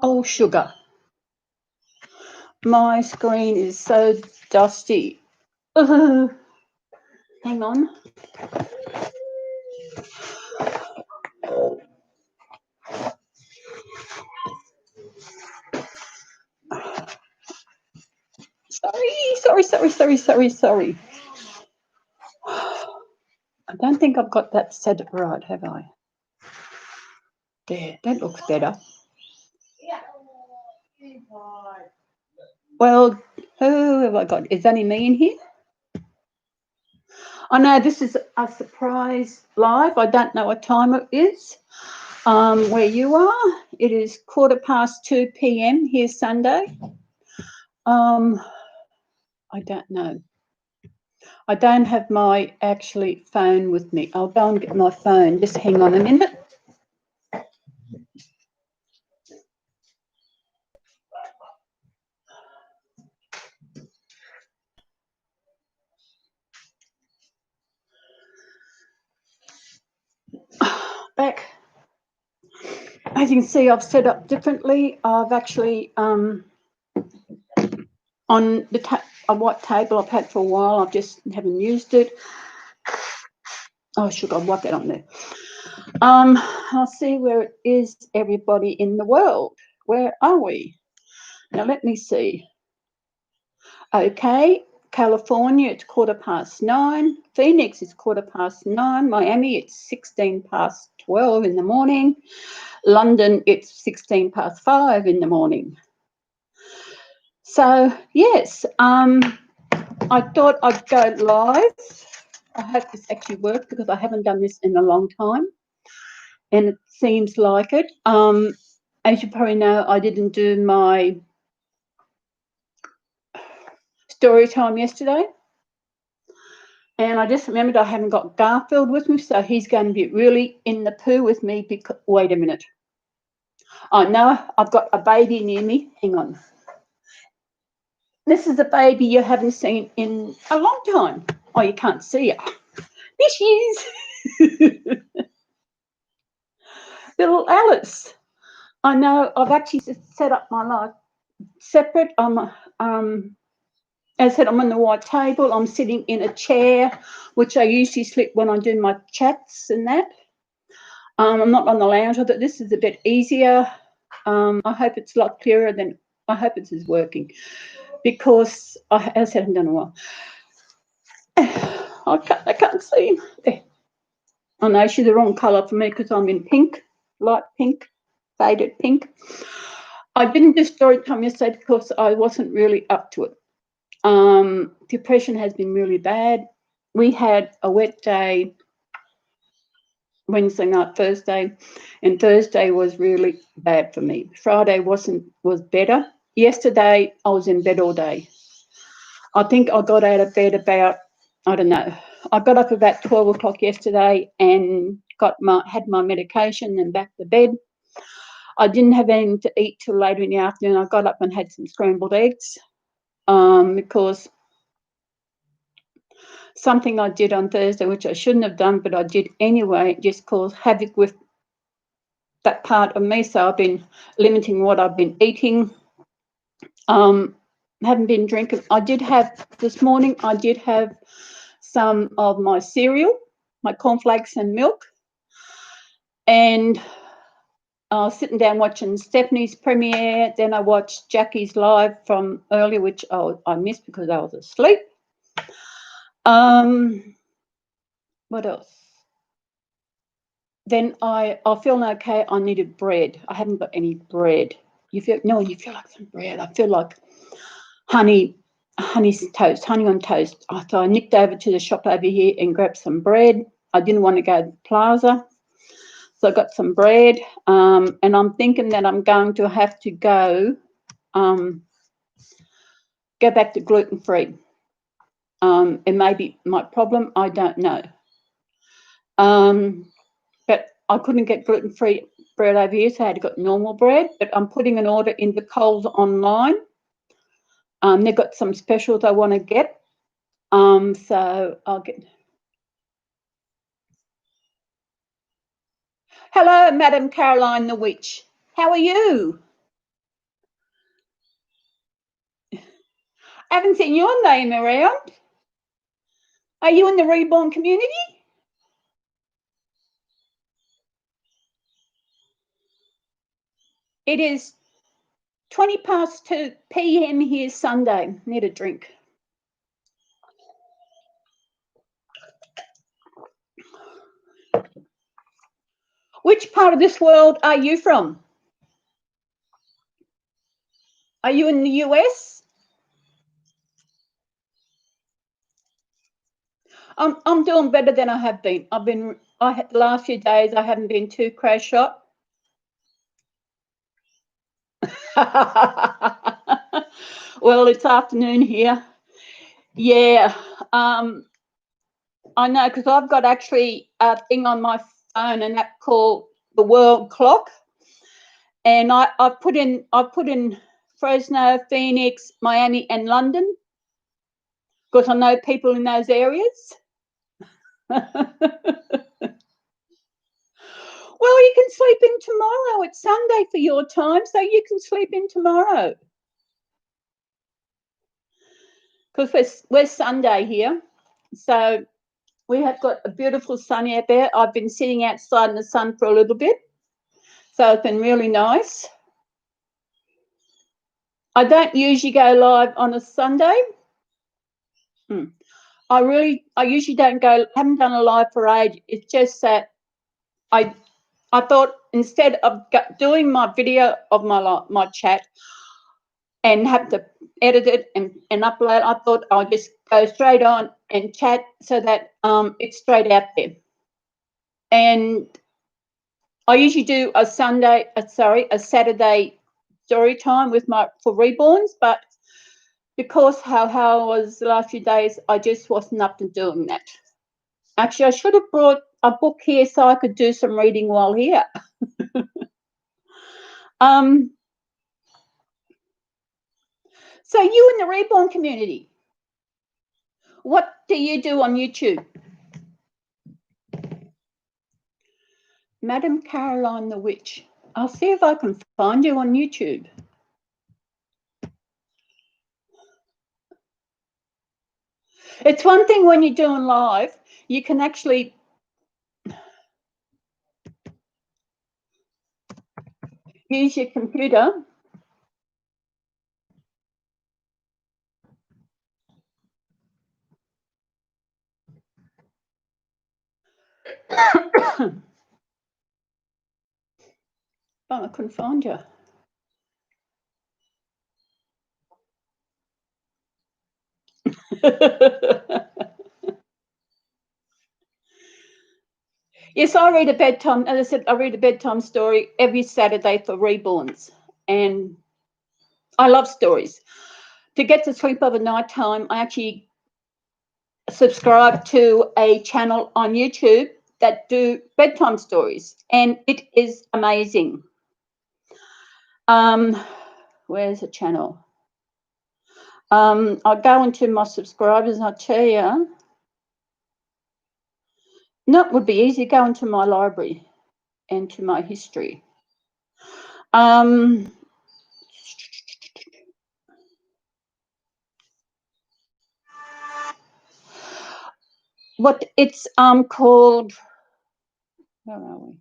Oh, sugar. My screen is so dusty. Hang on. Sorry. I don't think I've got that set right, have I? There, that looks better. Well, who have I got? Is only me in here? I know this is a surprise live. I don't know what time it is. Where you are, it is 2:15 p.m. here Sunday. I don't know. I don't have my actually phone with me. I'll go and get my phone. Just hang on a minute. Back. As you can see, I've set up differently. I've actually on the a white table I've had for a while. I just haven't used it. Oh, should I wipe that on there? I'll see where it is, everybody in the world. Where are we? Now let me see. Okay, California, it's 9:15. Phoenix is 9:15. Miami, it's 12 in the morning. London, it's 5:16 in the morning. So yes, I thought I'd go live. I hope this actually works because I haven't done this in a long time, and it seems like it. As you probably know, I didn't do my story time yesterday, and I just remembered I haven't got Garfield with me, so he's going to be really in the poo with me. Because wait a minute, I know I've got a baby near me. Hang on. This is a baby you haven't seen in a long time. Oh, you can't see her. There she is. Little Alice. I know I've actually set up my life separate. As I said, I'm on the white table. I'm sitting in a chair, which I usually sit when I do my chats and that. I'm not on the lounge. I thought this is a bit easier. I hope it's a lot clearer than I hope it is working, because as I said, I haven't done a while. I can't see. There. I know she's the wrong colour for me because I'm in pink, light pink, faded pink. I didn't do story time yesterday because I wasn't really up to it. Depression has been really bad. We had a wet day Wednesday night, Thursday, and Thursday was really bad for me. Friday was better. Yesterday I was in bed all day. I think I got out of bed about, I don't know, I got up about 12 o'clock yesterday and had my medication and back to bed. I didn't have anything to eat till later in the afternoon. I got up and had some scrambled eggs because something I did on Thursday, which I shouldn't have done, but I did anyway, just caused havoc with that part of me. So I've been limiting what I've been eating. Haven't been drinking. I did have this morning, I did have some of my cereal, my cornflakes and milk. And I was sitting down watching Stephanie's premiere. Then I watched Jackie's live from earlier, which I missed because I was asleep. What else? Then I feeling okay. I needed bread. I haven't got any bread. You feel like some bread. I feel like honey toast, honey on toast. So I nipped over to the shop over here and grabbed some bread. I didn't want to go to the plaza, so I got some bread. And I'm thinking that I'm going to have to go back to gluten-free. It may be my problem. I don't know. But I couldn't get gluten-free bread over here, so I had to get normal bread. But I'm putting an order into Coles online. They've got some specials I want to get. So I'll get. Hello, Madam Caroline the Witch. How are you? Haven't seen your name around. Are you in the reborn community? It is 2 p.m. here Sunday. Need a drink. Which part of this world are you from? Are you in the US? I'm doing better than I have been. The last few days I haven't been too crash up. Well, it's afternoon here. Yeah, I know, because I've got actually a thing on my phone, an app called the World Clock, and I put in Fresno, Phoenix, Miami, and London, because I know people in those areas. Well, you can sleep in tomorrow. It's Sunday for your time, so you can sleep in tomorrow. Because we're Sunday here, so we have got a beautiful sun out there. I've been sitting outside in the sun for a little bit, so it's been really nice. I don't usually go live on a Sunday. I usually haven't done a live for age. It's just that I thought, instead of doing my video of my chat and have to edit it and upload, I thought I'll just go straight on and chat, so that it's straight out there. And I usually do a Saturday story time for reborns, but because how I was the last few days, I just wasn't up to doing that. Actually, I should have brought a book here so I could do some reading while here. So you in the reborn community, what do you do on YouTube? Madam Caroline the Witch. I'll see if I can find you on YouTube. It's one thing when you're doing live, you can actually use your computer. Oh, I couldn't find you. Yes, I read a bedtime, as I said, I read a bedtime story every Saturday for reborns, and I love stories. To get to sleep over night time, I actually subscribe to a channel on YouTube that do bedtime stories, and it is amazing. Where's the channel? I'll go into my subscribers and I'll tell you. No, it would be easy. Go into my library and to my history. What it's called? Where are we?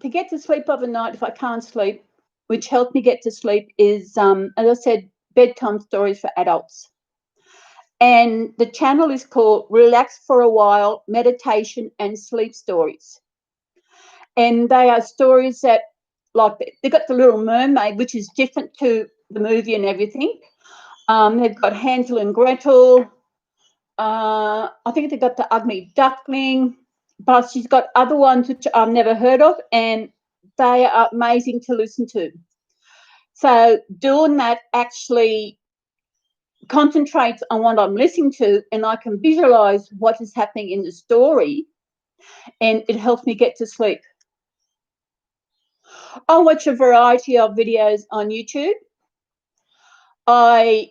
To get to sleep overnight if I can't sleep, which helps me get to sleep, is as I said, bedtime stories for adults. And the channel is called Relax for a While, Meditation and Sleep Stories. And they are stories that, like, they've got the Little Mermaid, which is different to the movie and everything. They've got Hansel and Gretel. I think they've got the Ugly Duckling, but she's got other ones which I've never heard of, and they are amazing to listen to. So doing that actually concentrates on what I'm listening to, and I can visualize what is happening in the story, and it helps me get to sleep. I watch a variety of videos on YouTube. I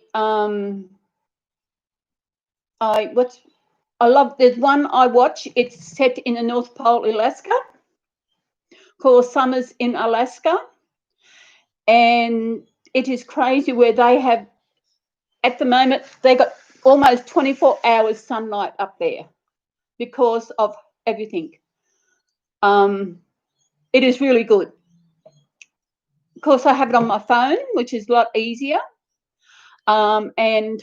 love, there's one I watch, it's set in the North Pole, Alaska, called Summers in Alaska. and it is crazy where they have, at the moment, they got almost 24 hours sunlight up there because of everything. It is really good. Of course, I have it on my phone, which is a lot easier. And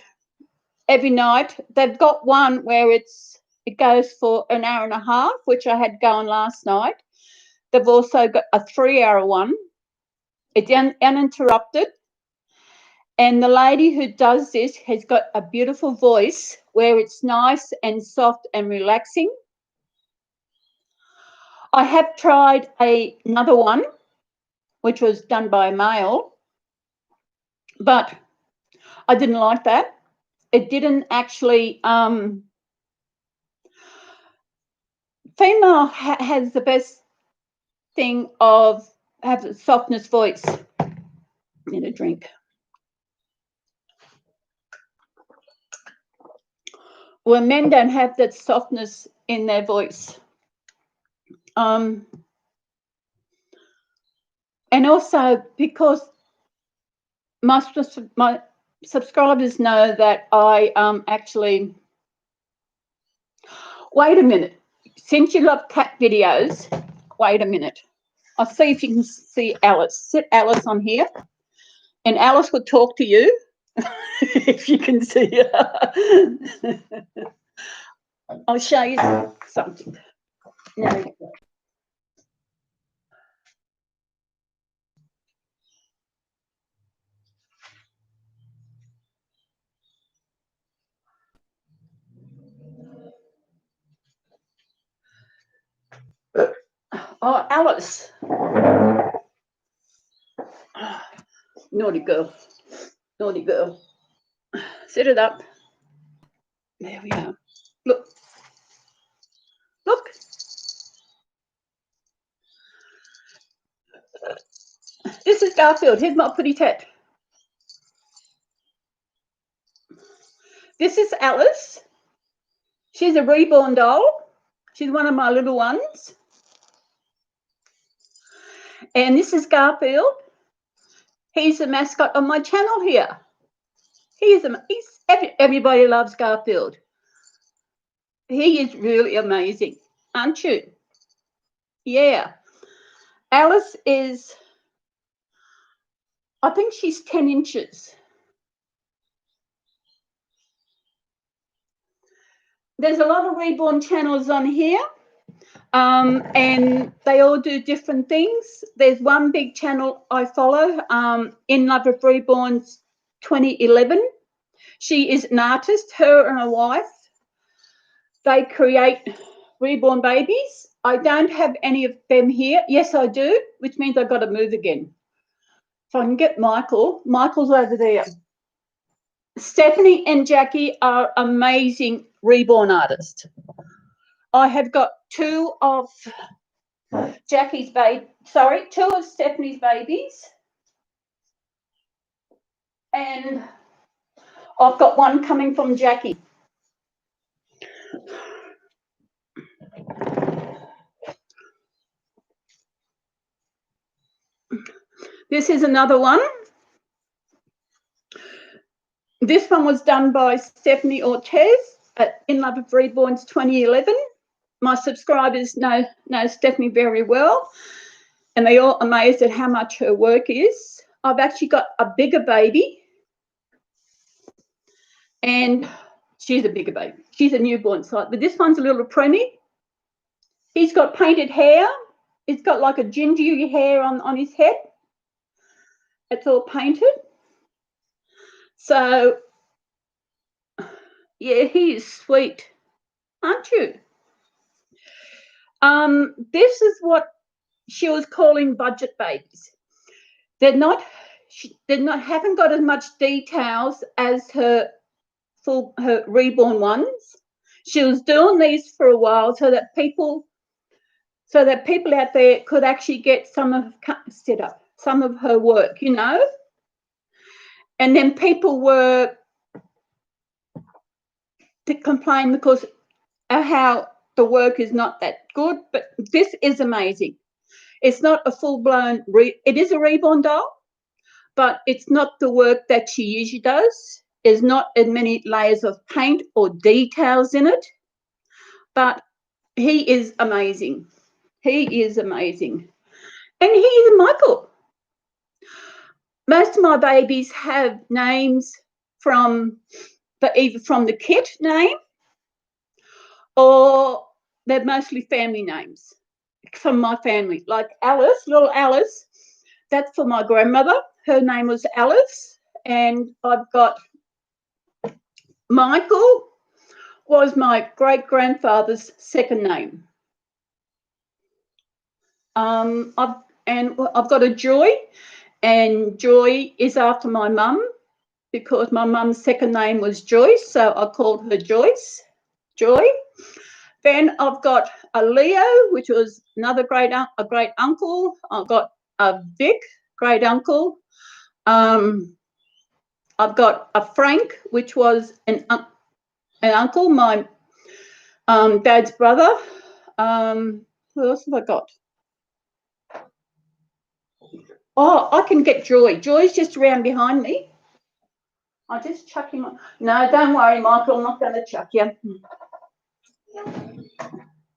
every night they've got one where it goes for an hour and a half, which I had going last night. They've also got a 3-hour one. It's uninterrupted. And the lady who does this has got a beautiful voice where it's nice and soft and relaxing. I have tried another one, which was done by a male, but I didn't like that. It didn't actually, female has the best thing of have a softness voice. Need a drink. Well, men don't have that softness in their voice. And also because my subscribers know that I actually, wait a minute, since you love cat videos, wait a minute. I'll see if you can see Alice. Sit Alice on here, and Alice will talk to you if you can see her. I'll show you something. Now you go. Oh, Alice. Naughty girl. Naughty girl. Sit it up. There we are. Look. Look. This is Garfield. Here's my pretty tat. This is Alice. She's a reborn doll. She's one of my little ones. And this is Garfield. He's the mascot of my channel here. Everybody loves Garfield. He is really amazing, aren't you? Yeah. Alice is, I think she's 10 inches. There's a lot of reborn channels on here, and they all do different things. There's one big channel I follow, In Love with Reborns 2011. She is an artist, her and her wife. They create reborn babies. I don't have any of them here. Yes, I do, which means I've got to move again. If I can get Michael. Michael's over there. Stephanie and Jackie are amazing reborn artists. I have got two of Stephanie's babies. And I've got one coming from Jackie. This is another one. This one was done by Stephanie Ortez at In Love with Reborns 2011. My subscribers know Stephanie very well, and they're all amazed at how much her work is. I've actually got a bigger baby, and she's a bigger baby. She's a newborn size, but this one's a little preemie. He's got painted hair. He's got like a gingery hair on his head. It's all painted. So, yeah, he is sweet, aren't you? This is what she was calling budget babies. Haven't got as much details as her reborn ones. She was doing these for a while so that people out there could actually get some of her work, you know. And then people were to complain because of how the work is not that good, but this is amazing. It's not a full-blown, it is a reborn doll, but it's not the work that she usually does. There's not as many layers of paint or details in it, but he is amazing. He is amazing. And he is Michael. Most of my babies have names either from the kit name, or they're mostly family names from my family. Like Alice, little Alice, that's for my grandmother. Her name was Alice. And I've got Michael, was my great-grandfather's second name. I've got a Joy, and Joy is after my mum, because my mum's second name was Joyce, so I called her Joyce, Joy. Then I've got a Leo, which was another great uncle. I've got a Vic, great uncle. I've got a Frank, which was an uncle, my dad's brother. Who else have I got? Oh, I can get Joy. Joy's just around behind me. I'll just chuck him on. No, don't worry, Michael, I'm not going to chuck you.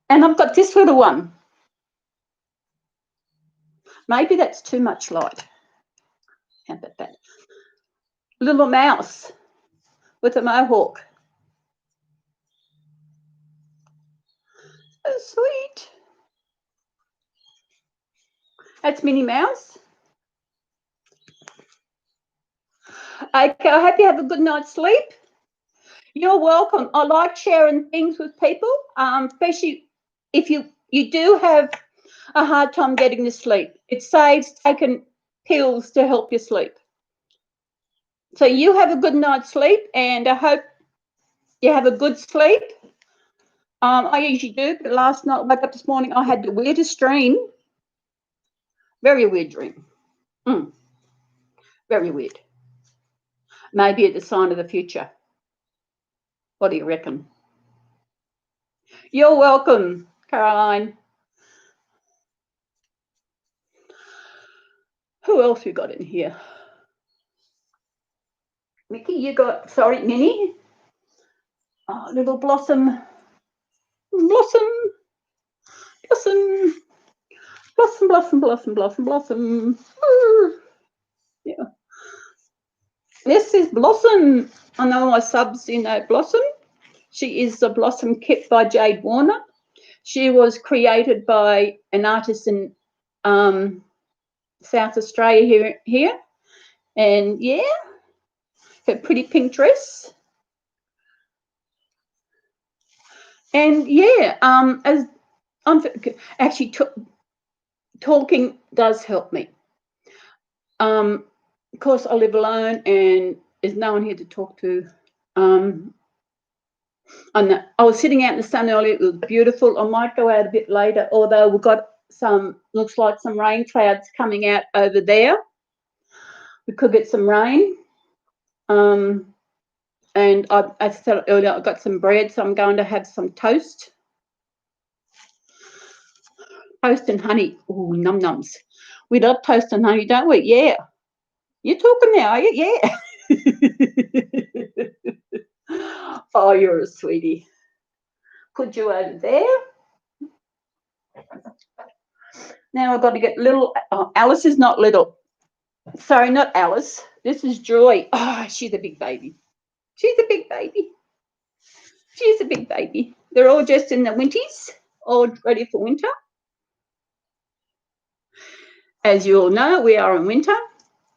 And I've got this little one. Maybe that's too much light. How about that? Little mouse with a mohawk. So sweet. That's Minnie Mouse. Okay, I hope you have a good night's sleep. You're welcome. I like sharing things with people, especially if you do have a hard time getting to sleep. It saves taking pills to help you sleep. So you have a good night's sleep, and I hope you have a good sleep. I usually do, but last night, woke up this morning, I had the weirdest dream. Very weird dream. Very weird. Maybe it's a sign of the future. What do you reckon? You're welcome, Caroline. Who else we got in here? Mickey, you got, sorry, Minnie. Oh, little Blossom. Blossom. Blossom. Blossom, blossom, blossom, blossom, blossom. Yeah. This is Blossom. I know my subs, you know Blossom. She is the Blossom Kit by Jade Warner. She was created by an artist in South Australia here. And yeah, her pretty pink dress. And yeah, as I'm actually talking does help me. Of course, I live alone and there's no one here to talk to. I was sitting out in the sun earlier. It was beautiful. I might go out a bit later, although we've got looks like some rain clouds coming out over there. We could get some rain. And as I said earlier, I've got some bread, so I'm going to have some toast. Toast and honey. Ooh, num-nums. We love toast and honey, don't we? Yeah. You're talking now, are you? Yeah. Oh, you're a sweetie. Put you over there. Now I've got to get little. Oh, Alice is not little. Sorry, not Alice. This is Joy. Oh, she's a big baby. She's a big baby. She's a big baby. They're all just in the winties, all ready for winter. As you all know, we are in winter.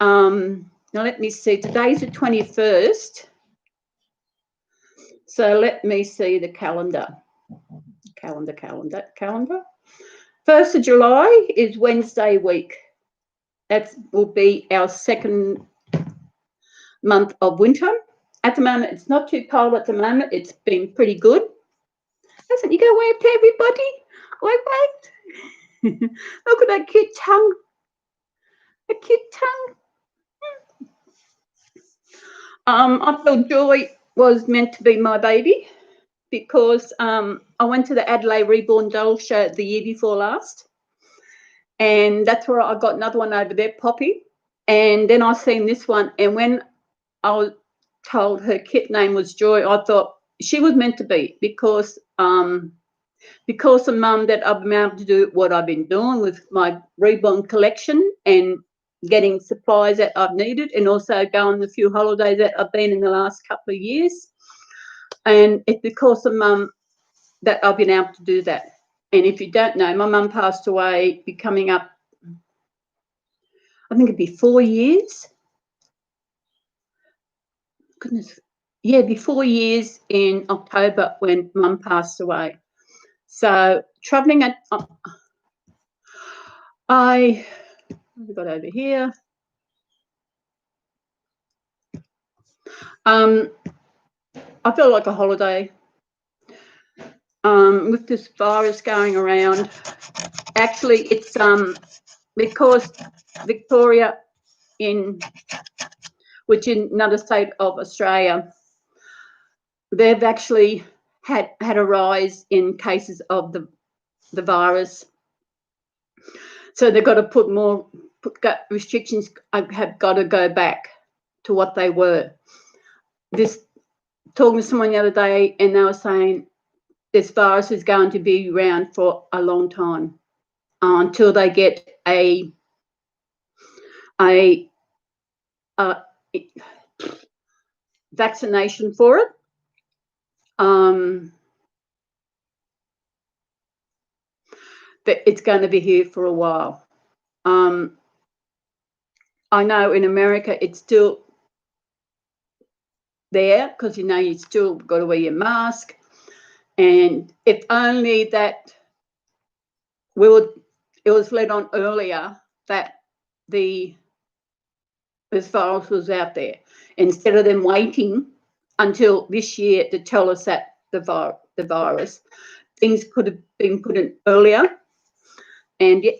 Now let me see. Today's the 21st. So let me see the calendar. Calendar. 1st of July is Wednesday week. That will be our second month of winter. At the moment, it's not too cold at the moment. It's been pretty good. Listen, you go wave to everybody. Wave. Look at that cute tongue. A cute tongue. I felt Joy was meant to be my baby because I went to the Adelaide Reborn Doll Show the year before last, and that's where I got another one over there, Poppy. And then I seen this one, and when I was told her kit name was Joy, I thought she was meant to be, because of Mum that I've been able to do what I've been doing with my reborn collection and getting supplies that I've needed, and also going a few holidays that I've been in the last couple of years. And it's because of Mum that I've been able to do that. And if you don't know, my mum passed away, coming up, I think it'd be 4 years. Goodness. Yeah, it'd be 4 years in October when Mum passed away. So travelling at, what have we got over here? I feel like a holiday. With this virus going around, actually it's because Victoria, which is another state of Australia, they've actually had a rise in cases of the virus. So they've got to put more restrictions. Have got to go back to what they were. Talking to someone the other day, and they were saying this virus is going to be around for a long time, until they get a vaccination for it. That it's going to be here for a while. I know in America it's still there, because you still got to wear your mask, and if only that it was let on earlier that this virus was out there, instead of them waiting until this year to tell us that the virus, things could have been put in earlier. And yet,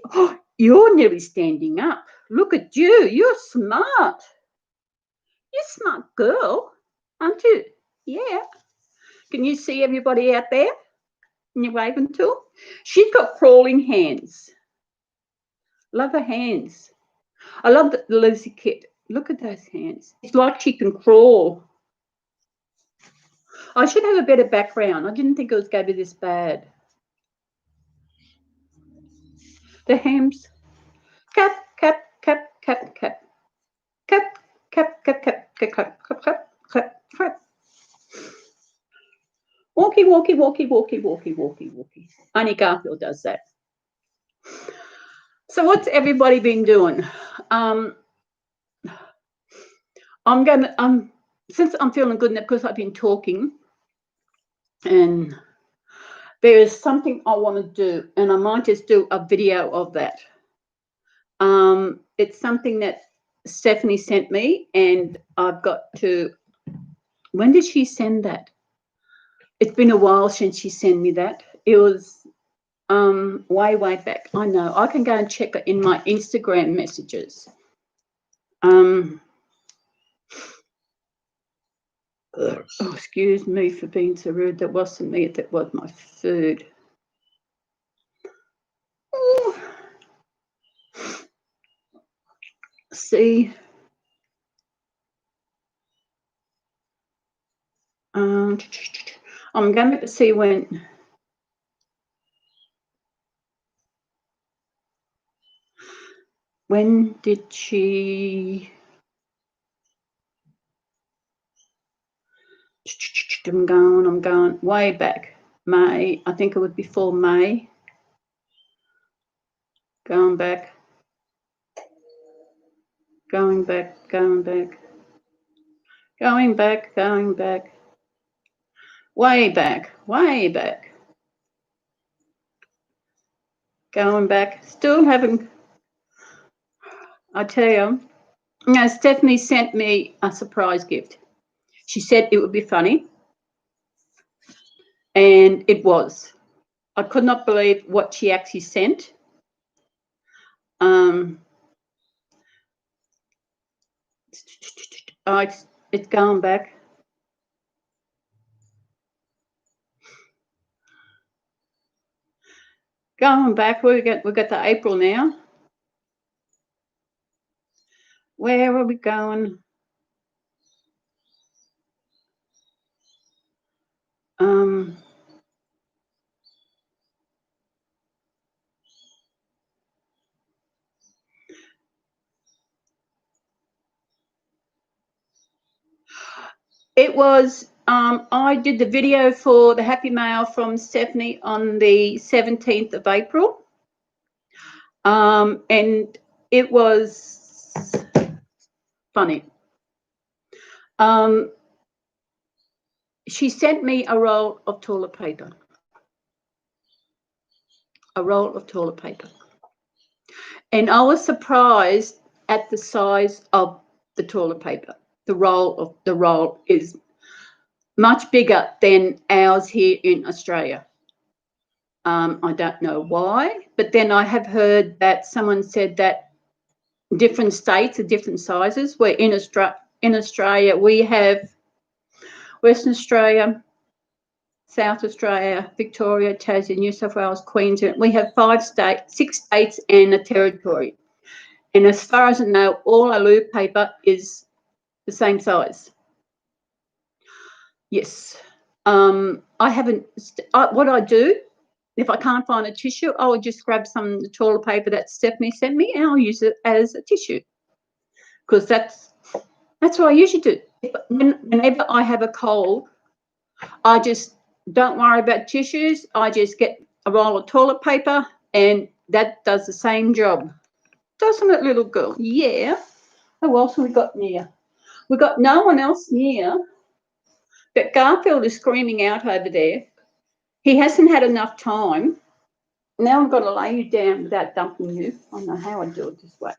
you're nearly standing up. Look at you. You're smart. You're a smart girl, aren't you? Yeah. Can you see everybody out there? And you're waving to them? She's got crawling hands. Love her hands. I love the Lucy kit. Look at those hands. It's like she can crawl. I should have a better background. I didn't think it was going to be this bad. The hams. Cap, cap, cap, cap, cap. Cap, cap, cap, cap, cap, cap, cap, cap, cap, cap. Walkie, walkie, walkie, walkie, walkie, walkie, walkie. Only Garfield does that. So what's everybody been doing? Since I'm feeling good, because I've been talking, and there is something I want to do, and I might just do a video of that. It's something that Stephanie sent me, and I've got to. When did she send that? It's been a while since she sent me that. It was way back. I know. I can go and check it in my Instagram messages. Oh, excuse me for being so rude. That wasn't me. That was my food. Ooh. See. I'm going to see when. When did she? I'm going way back. May. I think it was before May. Going back. Going back. Going back. Going back. Going back. Way back. Way back. Going back. Still haven't. I tell you, Stephanie sent me a surprise gift. She said it would be funny, and it was. I could not believe what she actually sent. It's going back. Going back. We got to April now. Where are we going? It was, I did the video for the Happy Mail from Stephanie on the 17th of April. And it was funny. She sent me a roll of toilet paper. A roll of toilet paper. And I was surprised at the size of the toilet paper. The roll is much bigger than ours here in Australia. I don't know why, but then I have heard that someone said that different states are different sizes. Where in Australia we have Western Australia, South Australia, Victoria, Tasmania, New South Wales, Queensland. We have 6 states and a territory. And as far as I know, all our loo paper is the same size. Yes. I haven't, what I do, if I can't find a tissue, I will just grab some of the toilet paper that Stephanie sent me and I'll use it as a tissue. Because that's what I usually do. Whenever I have a cold, I just don't worry about tissues. I just get a roll of toilet paper and that does the same job. Doesn't it, little girl? Yeah. Who else have we got near? We've got no one else near. But Garfield is screaming out over there. He hasn't had enough time. Now I've got to lay you down without dumping you. I don't know how I do it this way.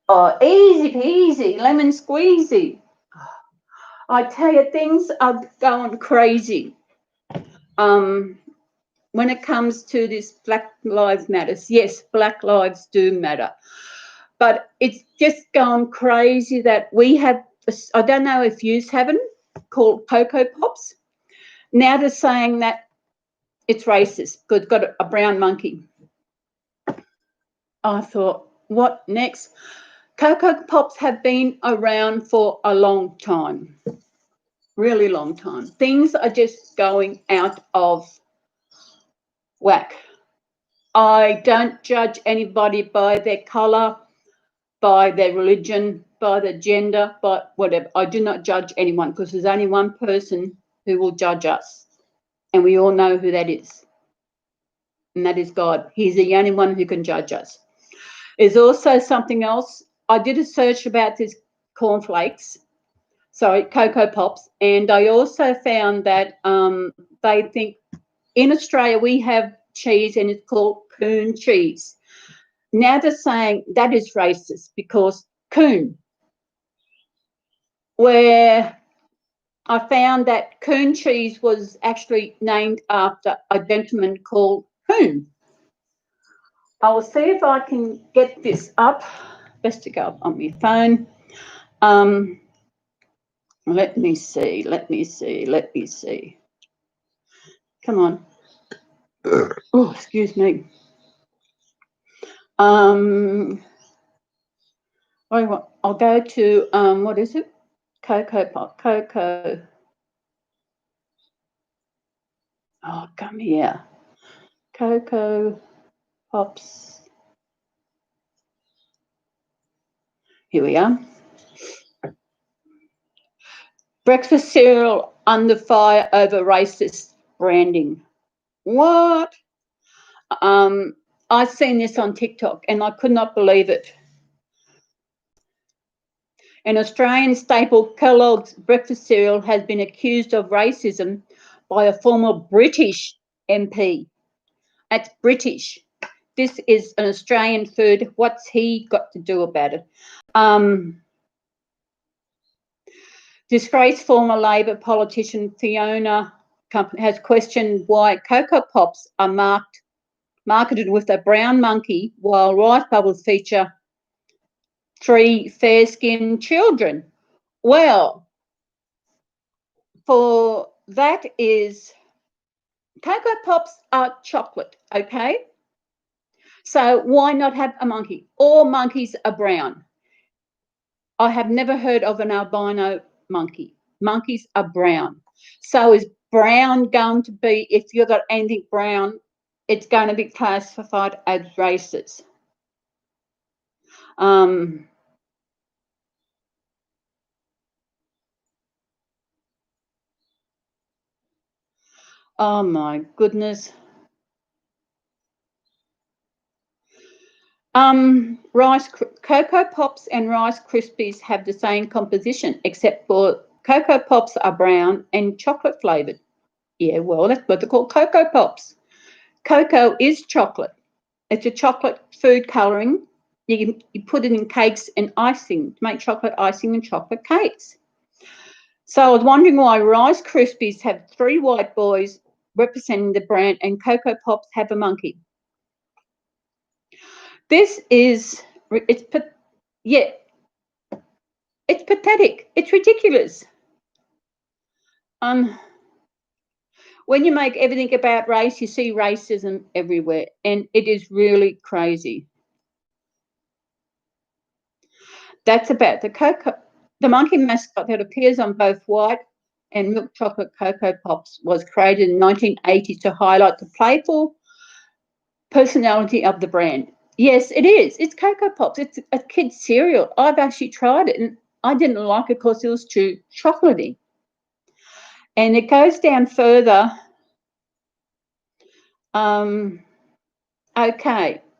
Oh, easy peasy, lemon squeezy. I tell you, things are going crazy. When it comes to this Black Lives Matter, yes, Black lives do matter. But it's just gone crazy that we have, I don't know if you haven't, called Cocoa Pops. Now they're saying that it's racist because it's got a brown monkey. I thought, what next? Cocoa Pops have been around for a long time, really long time. Things are just going out of whack. I don't judge anybody by their colour, by their religion, by their gender, by whatever. I do not judge anyone because there's only one person who will judge us, and we all know who that is, and that is God. He's the only one who can judge us. There's also something else. I did a search about this Cocoa Pops, and I also found that they think in Australia we have cheese and it's called coon cheese. Now they're saying that is racist because coon, where I found that coon cheese was actually named after a gentleman called Coon. I will see if I can get this up. Best to go up on my phone. Let me see. Come on. Oh, excuse me. I'll go to, what is it? Cocoa Pop. Cocoa. Oh, come here. Cocoa Pops. Here we are. Breakfast cereal under fire over racist branding. What? I've seen this on TikTok and I could not believe it. An Australian staple, Kellogg's breakfast cereal, has been accused of racism by a former British MP. That's British. This is an Australian food. What's he got to do about it? Disgraced former Labor politician Fiona has questioned why Cocoa Pops are marketed with a brown monkey while Rice Bubbles feature 3 fair-skinned children. Well, for that is, Cocoa Pops are chocolate, okay? So why not have a monkey? All monkeys are brown. I have never heard of an albino monkey. Monkeys are brown. So is brown going to be, if you've got anything brown, it's going to be classified as racist? Oh my goodness. Cocoa Pops and Rice Krispies have the same composition, except for Cocoa Pops are brown and chocolate flavored. Yeah, well, that's what they're called, Cocoa Pops. Cocoa is chocolate. It's a chocolate food colouring. You put it in cakes and icing to make chocolate icing and chocolate cakes. So I was wondering why Rice Krispies have 3 white boys representing the brand and Cocoa Pops have a monkey. It's pathetic. It's ridiculous. When you make everything about race, you see racism everywhere, and it is really crazy. That's about the monkey mascot that appears on both white and milk chocolate Cocoa Pops was created in 1980 to highlight the playful personality of the brand. Yes, it is. It's Cocoa Pops. It's a kid's cereal. I've actually tried it, and I didn't like it because it was too chocolatey. And it goes down further. Okay,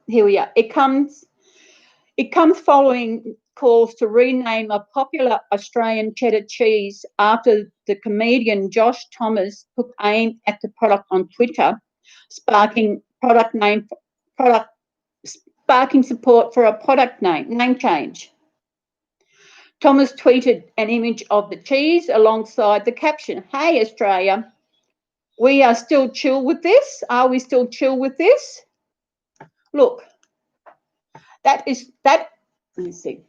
here we are. It comes following calls to rename a popular Australian cheddar cheese after the comedian Josh Thomas took aim at the product on Twitter, sparking support for a product name change. Thomas tweeted an image of the cheese alongside the caption, "Hey Australia, we are still chill with this. Are we still chill with this?" Look, let me see.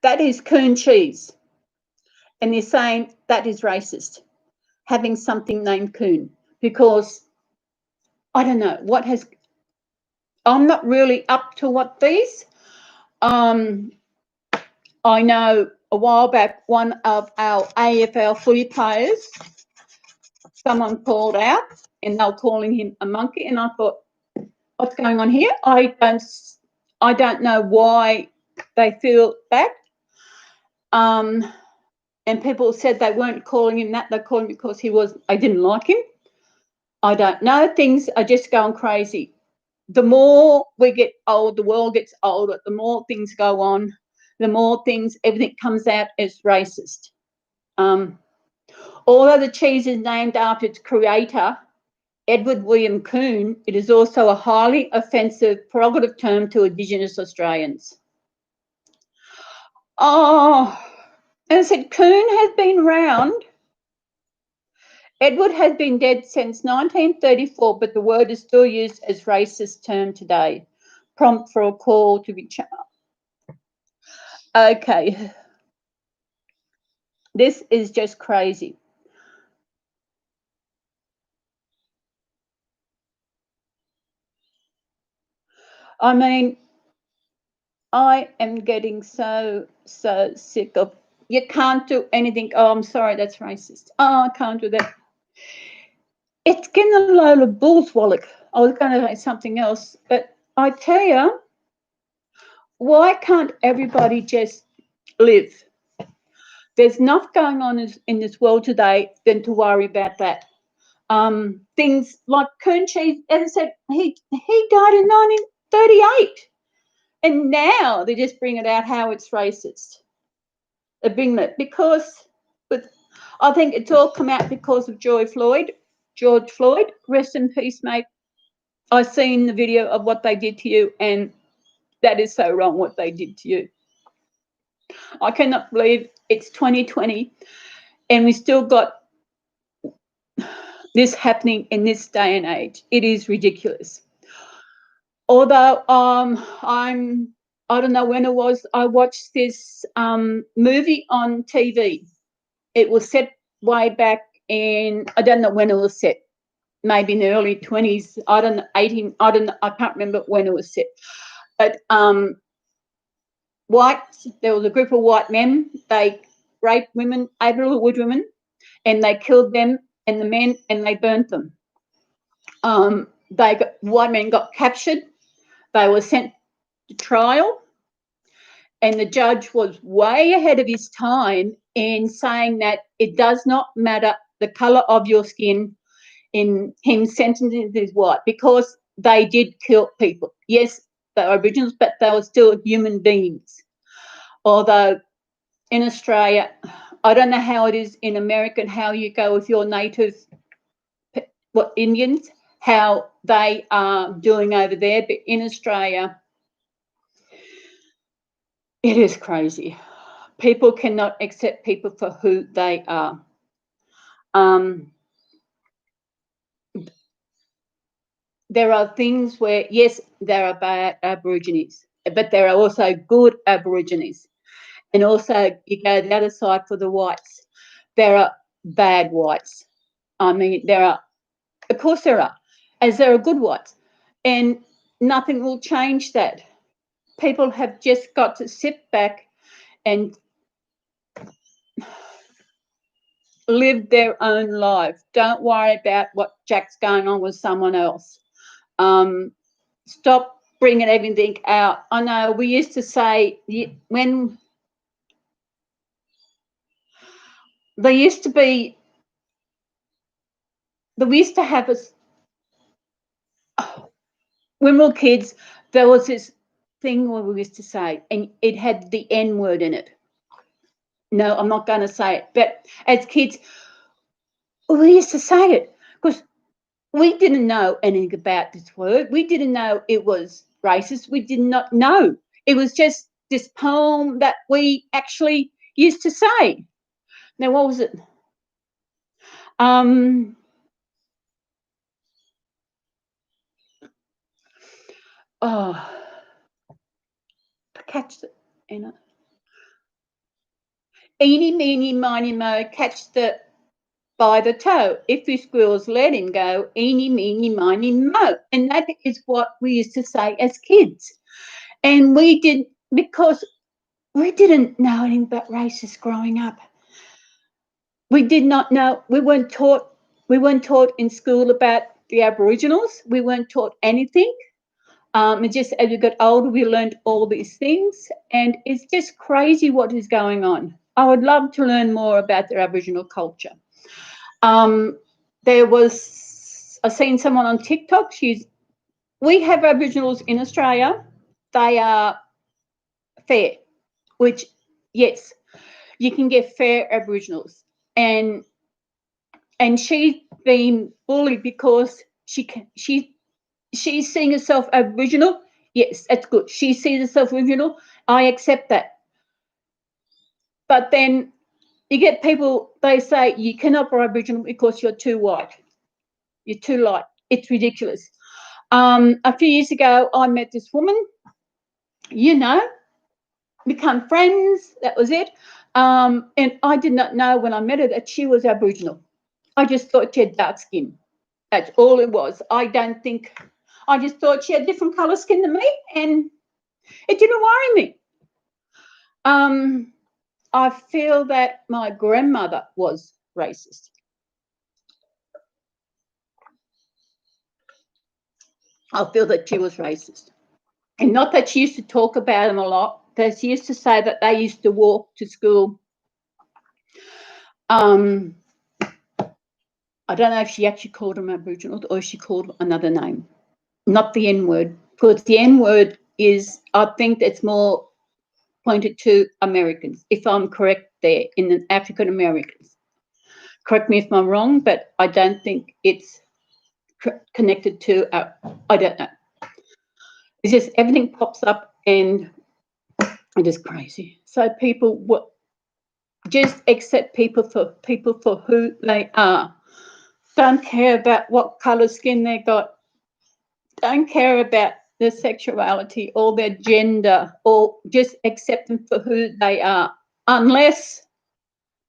That is coon cheese. And they're saying that is racist, having something named coon, because I don't know I'm not really up to what these. I know a while back, one of our AFL footy players, someone called out and they were calling him a monkey, and I thought, what's going on here? I don't know why they feel that. And people said they weren't calling him that, they called him because I didn't like him. I don't know. Things are just going crazy. The more we get old, the world gets older, the more things go on, the more everything comes out as racist. Although the cheese is named after its creator, Edward William Coon, it is also a highly offensive pejorative term to Indigenous Australians. Oh, and I said, Coon has been around. Edward has been dead since 1934, but the word is still used as racist term today. Prompt for a call to be changed. Okay. This is just crazy. I mean, I am getting so sick of, you can't do anything. Oh, I'm sorry, that's racist. Oh, I can't do that. It's getting a load of bulls, Wallach. I was going to say something else, but I tell you, why can't everybody just live? There's enough going on in this world today than to worry about that. Things like coon cheese, as I said, he died in 1938. And now they just bring it out how it's racist. They bring that because, but I think it's all come out because of George Floyd. Rest in peace, mate. I've seen the video of what they did to you, and that is so wrong what they did to you. I cannot believe it's 2020 and we still got this happening in this day and age. It is ridiculous. Although I don't know when it was, I watched this movie on TV. It was set way back in, I don't know when it was set. maybe in the early 20s. I don't know, 18. I don't know. I can't remember when it was set. But whites. There was a group of white men. They raped women, Aboriginal women, and they killed them and the men, and they burnt them. White men got captured. They were sent to trial, and the judge was way ahead of his time in saying that it does not matter the colour of your skin in him sentencing as white, because they did kill people. Yes, they were Aboriginals, but they were still human beings. Although in Australia, I don't know how it is in America and how you go with your native Indians, how they are doing over there, but in Australia, it is crazy. People cannot accept people for who they are. There are things where, yes, there are bad Aborigines, but there are also good Aborigines. And also, you go the other side for the whites. There are bad whites. I mean, there are, of course there are, as there are good whites. And nothing will change that. People have just got to sit back and live their own life. Don't worry about what Jack's going on with someone else. Stop bringing everything out. I know we used to say when there used to be, we used to have us when we were kids, there was this thing where we used to say, and it had the N word in it. No, I'm not going to say it. But as kids, we used to say it because we didn't know anything about this word. We didn't know it was racist. We did not know. It was just this poem that we actually used to say. Now, what was it? Oh, catch it, Anna. Eeny, meeny, miny, mo, catch the by the toe. If you squirrels, let him go. Eeny, meeny, miny, mo. And that is what we used to say as kids. And we did, because we didn't know anything about races growing up. We did not know. We weren't taught in school about the Aboriginals. We weren't taught anything. And just as we got older, we learned all these things. And it's just crazy what is going on. I would love to learn more about their Aboriginal culture. There was, I seen someone on TikTok. We have Aboriginals in Australia. They are fair, which, yes, you can get fair Aboriginals. And she's been bullied because she's seeing herself Aboriginal. Yes, that's good. She sees herself Aboriginal. I accept that. But then you get people, they say you cannot be Aboriginal because you're too white. You're too light. It's ridiculous. A few years ago, I met this woman, become friends. That was it. And I did not know when I met her that she was Aboriginal. I just thought she had dark skin. That's all it was. I just thought she had different colour skin than me, and it didn't worry me. I feel that my grandmother was racist. I feel that she was racist. And not that she used to talk about them a lot, but she used to say that they used to walk to school. I don't know if she actually called them Aboriginal or she called them another name, not the N word, because the N word is, I think it's more pointed to Americans, if I'm correct there, in the African Americans. Correct me if I'm wrong, but I don't think it's connected to, I don't know. It's just everything pops up and it is crazy. So people just accept people for who they are. Don't care about what colour skin they got. Don't care about their sexuality or their gender, or just accept them for who they are, unless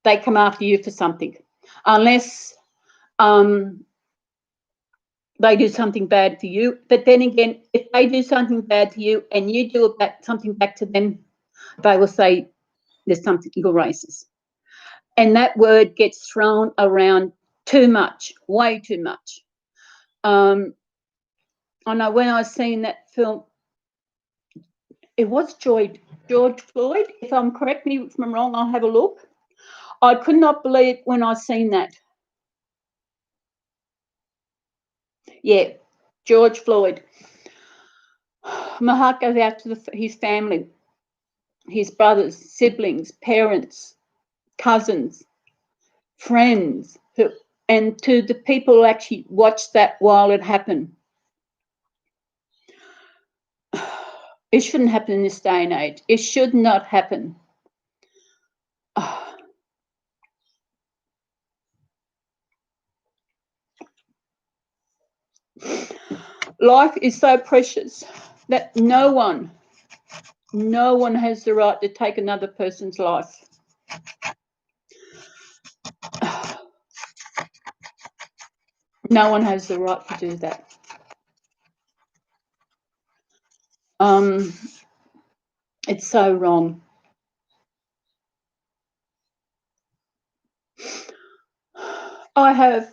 they come after you for something. Unless they do something bad to you. But then again, if they do something bad to you and you do something back to them, they will say there's something, you're racist. And that word gets thrown around too much, way too much. I know when I seen that film, it was George Floyd. If I'm correct me if I'm wrong, I'll have a look. I could not believe when I seen that. Yeah, George Floyd. My heart goes out to his family, his brothers, siblings, parents, cousins, friends, and to the people who actually watched that while it happened. It shouldn't happen in this day and age. It should not happen. Life is so precious that no one has the right to take another person's life. No one has the right to do that. It's so wrong. I have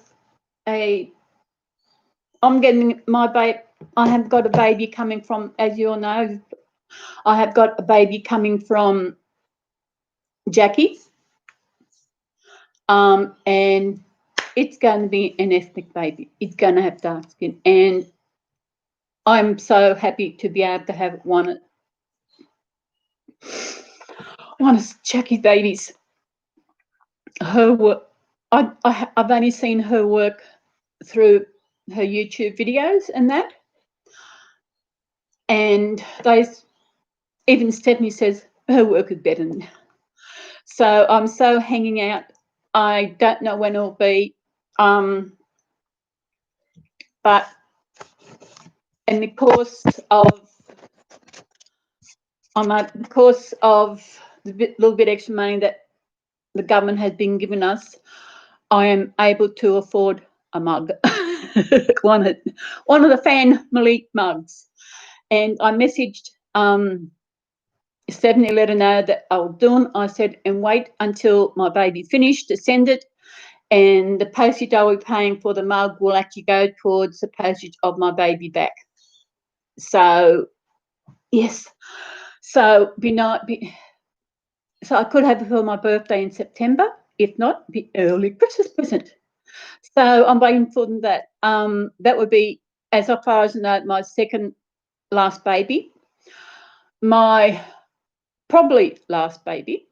got a baby coming from, as you all know, I have got a baby coming from Jackie. And it's going to be an ethnic baby. It's going to have dark skin. And I'm so happy to be able to have one of Jackie's babies. Her work, I've only seen her work through her YouTube videos and that. And even Stephanie says her work is better than. So I'm so hanging out. I don't know when it'll be. But in the course of the little bit extra money that the government has been giving us, I am able to afford a mug, one of the family mugs. And I messaged Stephanie, let her know that I was doing. I said, and wait until my baby finished to send it. And the postage I was paying for the mug will actually go towards the postage of my baby back. So, yes. So, so I could have it for my birthday in September. If not, be early Christmas present. So I'm waiting for that. That would be, as far as I know, my second last baby. My probably last baby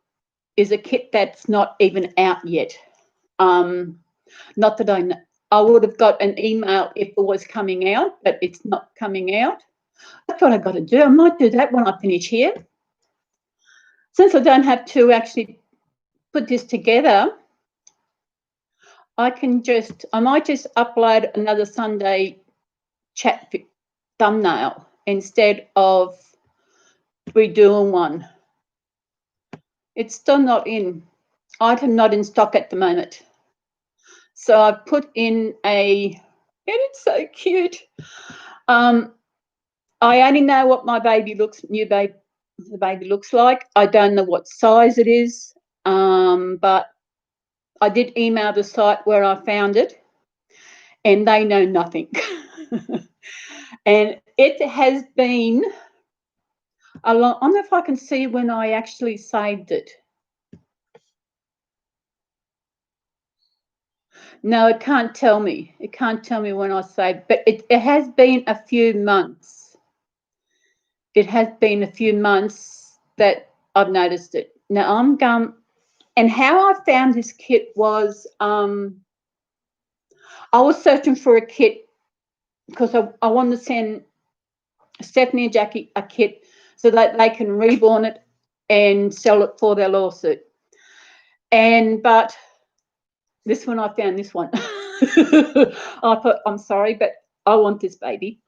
is a kit that's not even out yet. Not that I know. I would have got an email if it was coming out, but it's not coming out. That's what I've got to do. I might do that when I finish here. Since I don't have to actually put this together, I might just upload another Sunday chat thumbnail instead of redoing one. It's still not in. Item not in stock at the moment. So I've put in and it's so cute. I only know what my baby the baby looks like. I don't know what size it is, but I did email the site where I found it, and they know nothing. And it has been a long. I don't know if I can see when I actually saved it. No, it can't tell me. It can't tell me when I saved, but it has been a few months. It has been a few months that I've noticed it. Now I'm going, and how I found this kit was I was searching for a kit because I wanted to send Stephanie and Jackie a kit so that they can reborn it and sell it for their lawsuit. But this one, I found this one. I thought, I'm sorry, but I want this baby.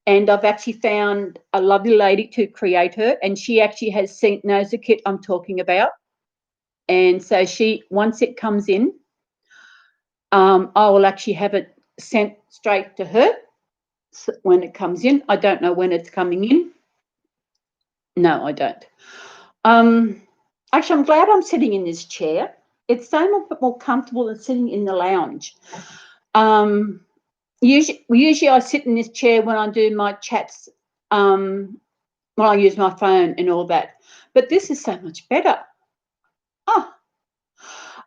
And I've actually found a lovely lady to create her, and she actually knows the kit I'm talking about. And so once it comes in, I will actually have it sent straight to her when it comes in. I don't know when it's coming in. No, I don't. Actually, I'm glad I'm sitting in this chair. It's so much more comfortable than sitting in the lounge. Usually I sit in this chair when I do my chats, when I use my phone and all that. But this is so much better.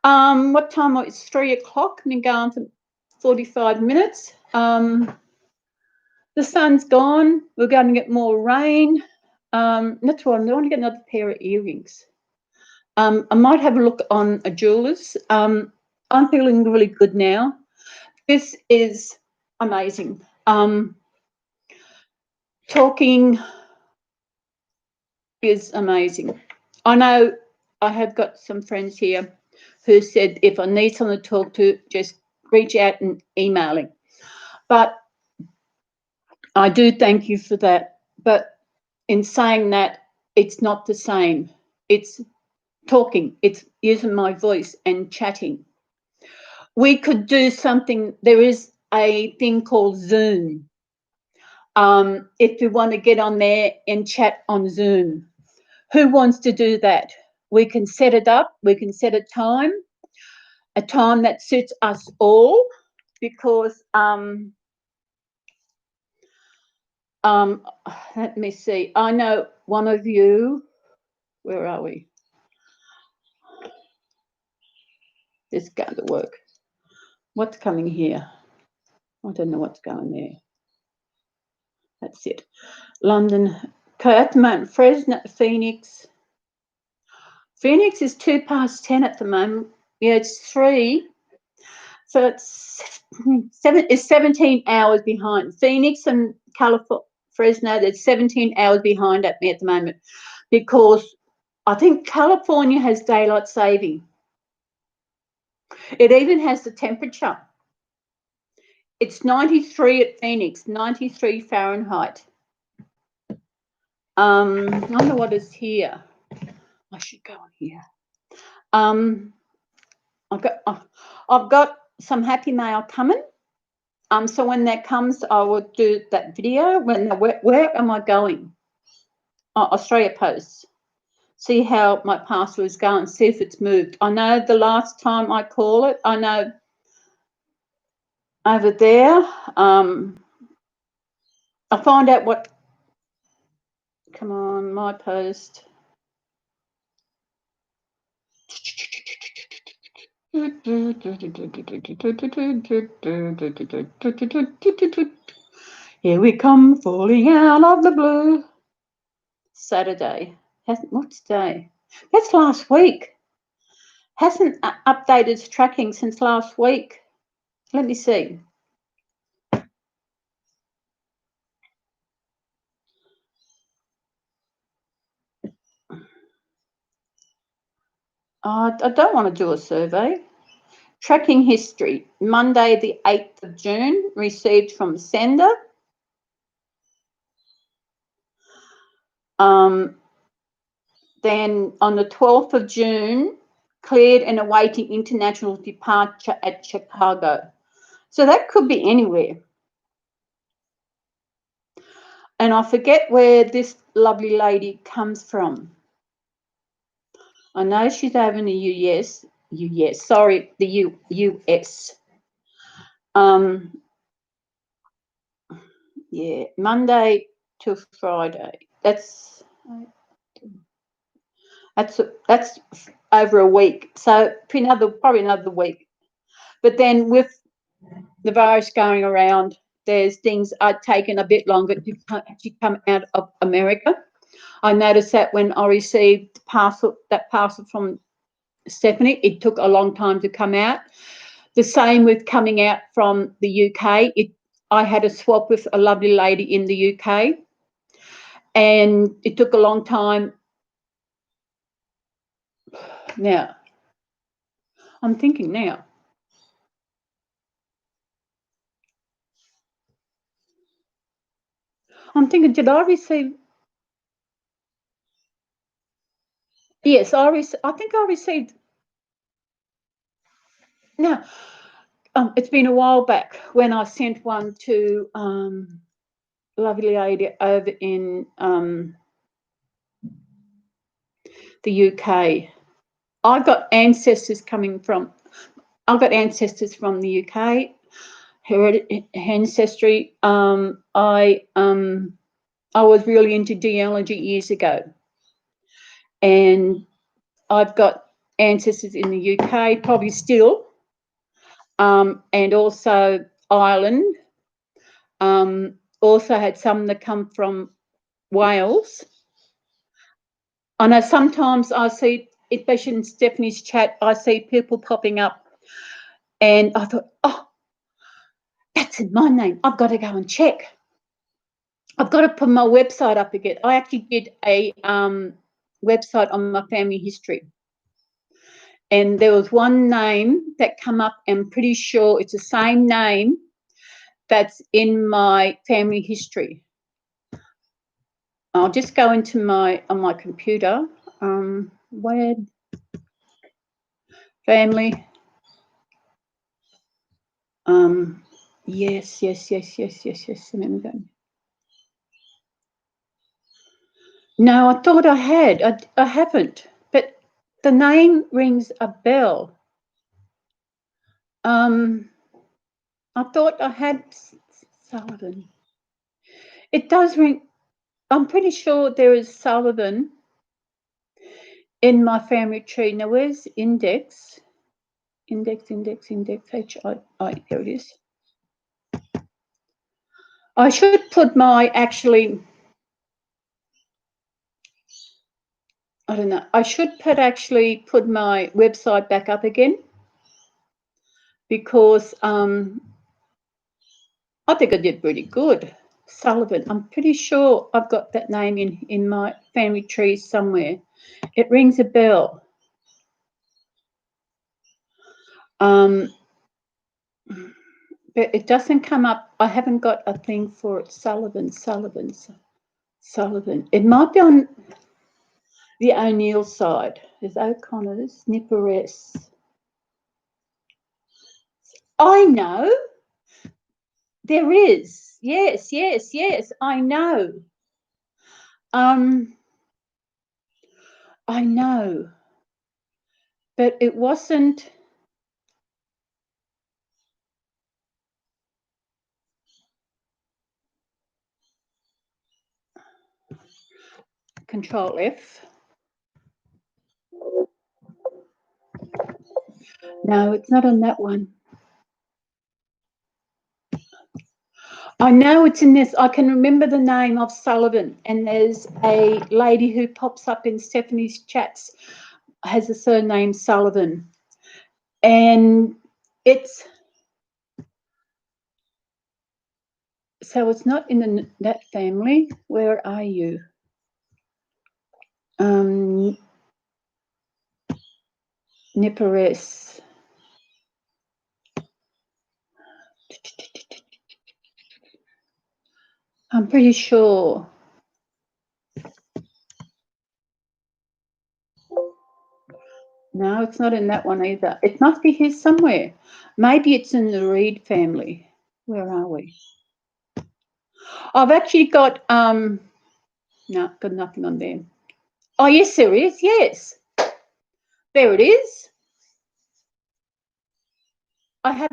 What time? It's 3 o'clock. I've been going for 45 minutes. The sun's gone. We're going to get more rain. That's why I want to get another pair of earrings. I might have a look on a jeweler's. I'm feeling really good now. This is amazing. Talking is amazing. I know I have got some friends here who said if I need someone to talk to, just reach out and emailing. But I do thank you for that. But in saying that, it's not the same. It's talking. It's using my voice and chatting. We could do something. There is a thing called Zoom. If you want to get on there and chat on Zoom, who wants to do that? We can set it up. We can set a time that suits us all, because let me see. I know one of you. Where are we? This is going to work. What's coming here? I don't know what's going there. That's it. London. Okay, at the moment, Fresno, Phoenix. Phoenix is 10:02 at the moment. Yeah, it's 3. So it's 17 hours behind. Phoenix and California, Fresno, there's 17 hours behind at me at the moment, because I think California has daylight saving. It even has the temperature. It's 93 at Phoenix, 93 Fahrenheit. I wonder what is here. I should go on here. I've got some happy mail coming. So when that comes, I will do that video. Where am I going? Australia Post. See how my parcel is going. See if it's moved. I know the last time I call it. I know over there. I'll find out what. Come on, my post. Here we come, falling out of the blue. Saturday. What's today? That's last week. Hasn't updated its tracking since last week. Let me see. I don't want to do a survey. Tracking history. Monday the 8th of June, received from sender. Then on the 12th of June, cleared and awaiting international departure at Chicago. So that could be anywhere. And I forget where this lovely lady comes from. I know she's over in the US. The US. Yeah, Monday to Friday. That's over a week. So probably another week. But then with the virus going around, there's things are taking a bit longer to actually come out of America. I noticed that when I received that parcel from Stephanie, it took a long time to come out. The same with coming out from the UK. I had a swap with a lovely lady in the UK, and it took a long time. Now, I'm thinking now. I'm thinking, did I receive? Yes, I think I received. Now, it's been a while back when I sent one to lovely lady over in the UK. I've got ancestors from the UK, ancestry. I was really into genealogy years ago, and I've got ancestors in the UK, probably still, and also Ireland. Also had some that come from Wales. I know sometimes I see, especially in Stephanie's chat, I see people popping up, and I thought, oh, that's in my name. I've got to go and check. I've got to put my website up again. I actually did a website on my family history, and there was one name that come up, and I'm pretty sure it's the same name that's in my family history. I'll just go into on my computer. Where family? Yes. Let me go. No, I thought I had. I haven't, but the name rings a bell. I thought I had Sullivan. It does ring. I'm pretty sure there is Sullivan in my family tree. Now, where's index? Index, HI. There it is. I should put my I don't know. I should put my website back up again, because I think I did pretty good. Sullivan. I'm pretty sure I've got that name in my family tree somewhere. It rings a bell. But it doesn't come up. I haven't got a thing for it. Sullivan. It might be on the O'Neill side. There's O'Connor's, Nipperess. I know. There is. Yes. I know. I know. But it wasn't. Control F. No, it's not on that one. I know it's in this. I can remember the name of Sullivan, and there's a lady who pops up in Stephanie's chats, has the surname Sullivan, and it's not in that family. Where are you? Nipperess. I'm pretty sure. No, it's not in that one either. It must be here somewhere. Maybe it's in the Reed family. Where are we? I've actually got no, got nothing on there. Oh, yes, there is. Yes. There it is. I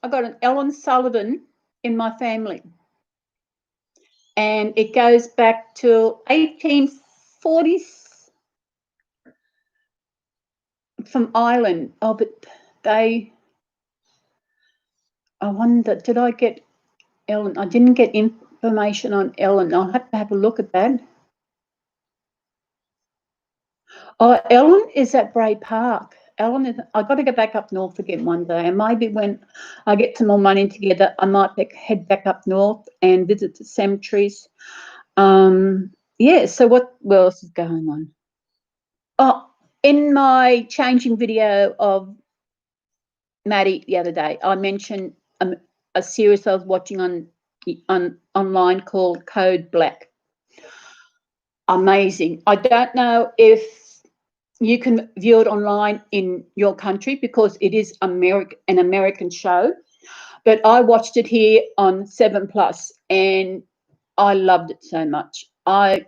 got an Ellen Sullivan in my family. And it goes back to 1840s from Ireland. Oh, but I wonder, did I get Ellen? I didn't get information on Ellen. I'll have to have a look at that. Oh, Ellen is at Bray Park. Ellen is. I've got to go back up north again one day, and maybe when I get some more money together, I might head back up north and visit the cemeteries. Yeah. So what else is going on? Oh, in my changing video of Maddie the other day, I mentioned a series I was watching online called Code Black. Amazing. I don't know if you can view it online in your country because it is an American show. But I watched it here on 7 Plus, and I loved it so much. I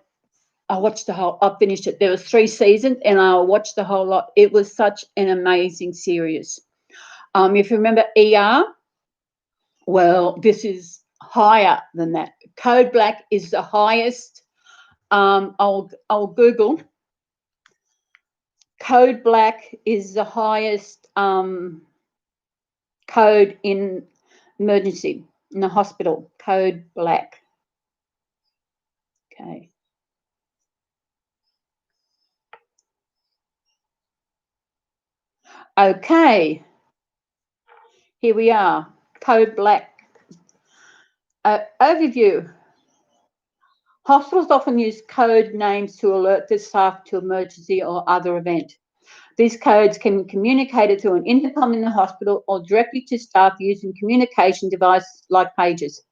watched I finished it. There was 3 seasons, and I watched the whole lot. It was such an amazing series. If you remember ER, well, this is higher than that. Code Black is the highest. I'll Google. Code Black is the highest code in emergency in the hospital. Code Black. Okay. Okay. Here we are. Code Black. Overview. Hospitals often use code names to alert the staff to emergency or other event. These codes can be communicated through an intercom in the hospital or directly to staff using communication devices like pages.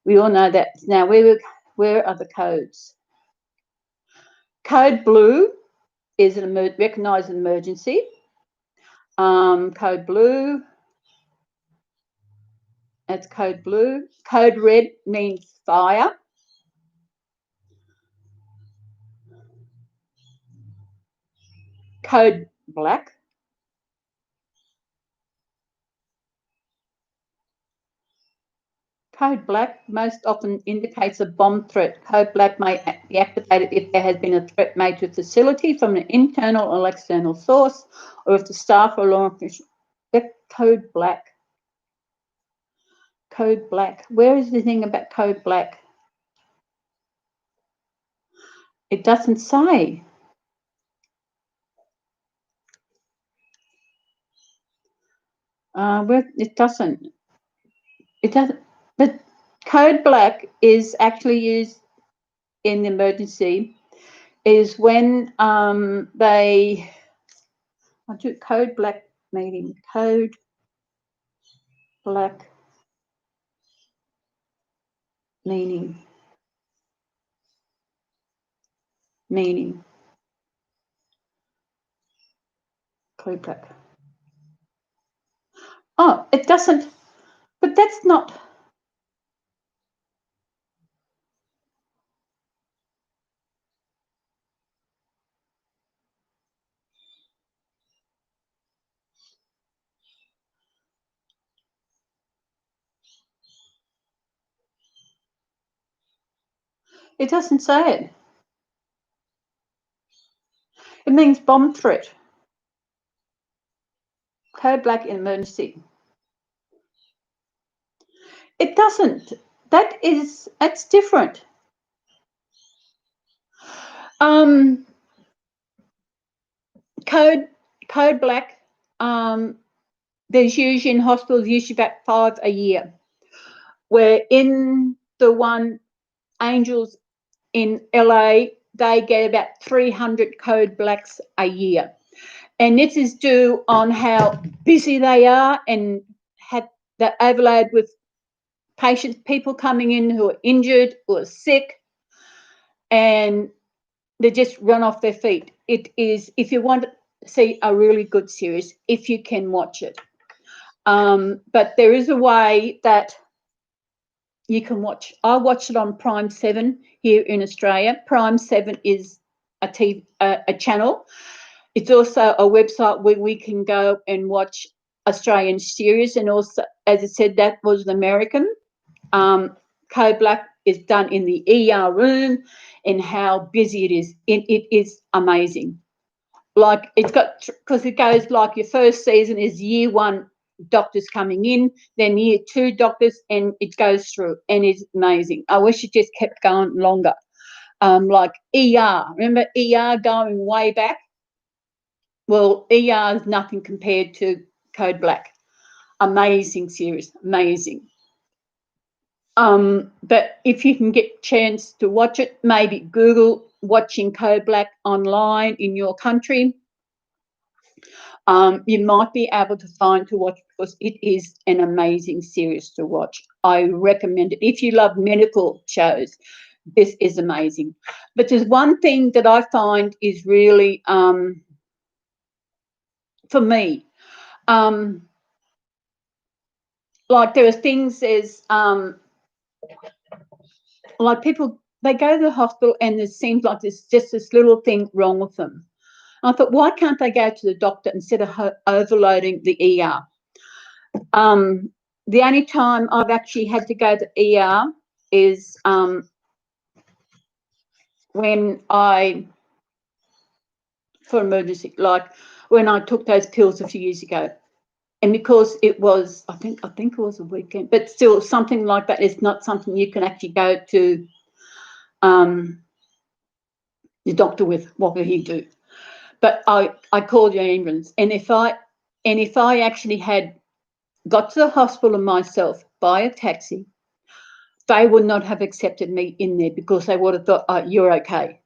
We all know that. Now, where are the codes? Code Blue is recognised emergency. Code Blue. That's Code Blue. Code Red means fire. Code Black. Code Black most often indicates a bomb threat. Code Black may be activated if there has been a threat made to a facility from an internal or external source, or if the staff or law enforcement. Code Black. Code Black. Where is the thing about Code Black? It doesn't say. It doesn't. It doesn't. But Code Black is actually used in the emergency. Is when they. I do Code Black meeting. Code Black meaning. Code Black. Oh, it doesn't. But that's not. It doesn't say it. It means bomb threat. Code Black in emergency. It doesn't. That's different. Code Black. There's usually in hospitals usually about 5 a year. Where in the one Angels in LA, they get about 300 Code Blacks a year. And this is due on how busy they are and have the overload with patients, people coming in who are injured or sick, and they just run off their feet. It is, if you want to see a really good series, if you can watch it. But there is a way that you can watch. I watched it on Prime 7 here in Australia. Prime 7 is a channel. It's also a website where we can go and watch Australian series, and also, as I said, that was an American. Code Black is done in the ER room, and how busy it is. It is amazing. Like it's got, because it goes like your first season is year 1 doctors coming in, then year 2 doctors, and it goes through, and it's amazing. I wish it just kept going longer. Like ER, remember ER going way back? Well, ER is nothing compared to Code Black. Amazing series, amazing. But if you can get a chance to watch it, maybe Google watching Code Black online in your country. You might be able to find to watch, because it is an amazing series to watch. I recommend it. If you love medical shows, this is amazing. But there's one thing that I find is really, for me, like there are things as, like people, they go to the hospital and it seems like there's just this little thing wrong with them. I thought, why can't they go to the doctor instead of overloading the ER? The only time I've actually had to go to ER is when for emergency, like when I took those pills a few years ago. And because it was, I think it was a weekend, but still something like that is not something you can actually go to the doctor with. What will he do? But I called the ambulance, and if I actually had got to the hospital myself by a taxi, they would not have accepted me in there because they would have thought, oh, you're okay.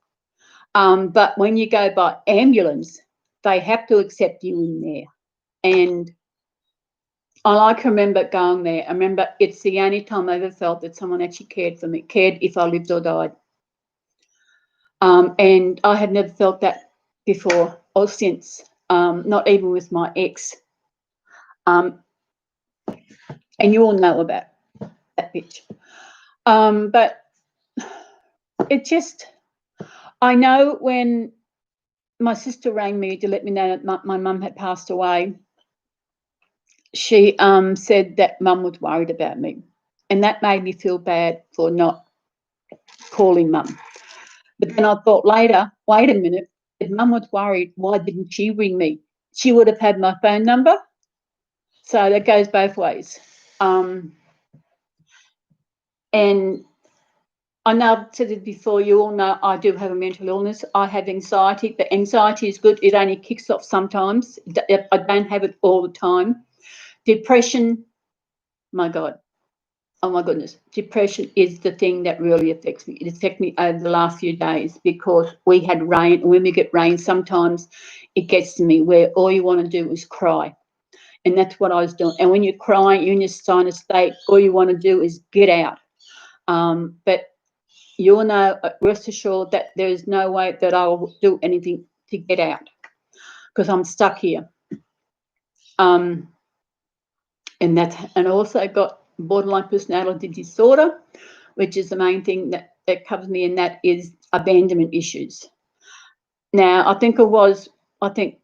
But when you go by ambulance, they have to accept you in there. And I remember going there. I remember it's the only time I ever felt that someone actually cared for me, cared if I lived or died. And I had never felt that before or since, not even with my ex. And you all know about that bitch. But it just, I know when my sister rang me to let me know that my mum had passed away, she said that mum was worried about me. And that made me feel bad for not calling mum. But then I thought later, wait a minute, if mum was worried, why didn't she ring me? She would have had my phone number. So that goes both ways. And I know I've said it before, you all know I do have a mental illness. I have anxiety, but anxiety is good. It only kicks off sometimes. I don't have it all the time. Depression, my God. Oh, my goodness. Depression is the thing that really affects me. It affected me over the last few days because we had rain. And when we get rain, sometimes it gets to me where all you want to do is cry. And that's what I was doing. And when you're crying, you're in your sinus state, all you want to do is get out. But you'll know, rest assured, that there is no way that I will do anything to get out because I'm stuck here. And I also got borderline personality disorder, which is the main thing that covers me, and that is abandonment issues. Now, I think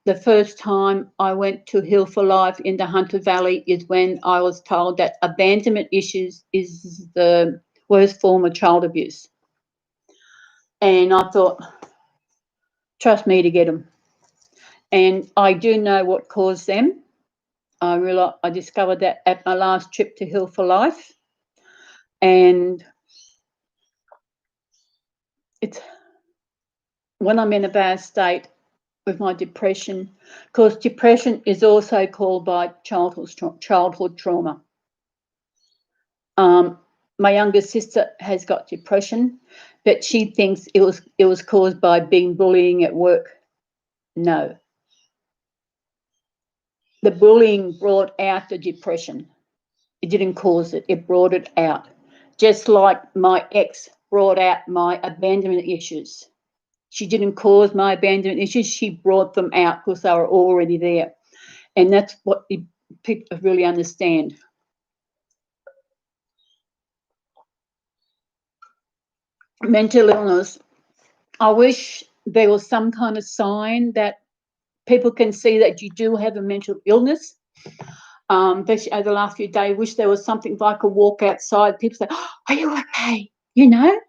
the first time I went to Heal for Life in the Hunter Valley is when I was told that abandonment issues is the worst form of child abuse. And I thought, trust me to get them. And I do know what caused them. I discovered that at my last trip to Heal for Life. And it's when I'm in a bad state with my depression, because depression is also called by childhood trauma. My younger sister has got depression, but she thinks it was caused by being bullying at work. No. The bullying brought out the depression. It didn't cause it. It brought it out. Just like my ex brought out my abandonment issues. She didn't cause my abandonment issues. She brought them out because they were already there. And that's what people really understand. Mental illness. I wish there was some kind of sign that people can see that you do have a mental illness. Especially over the last few days, I wish there was something like a walk outside. People say, oh, are you okay? You know,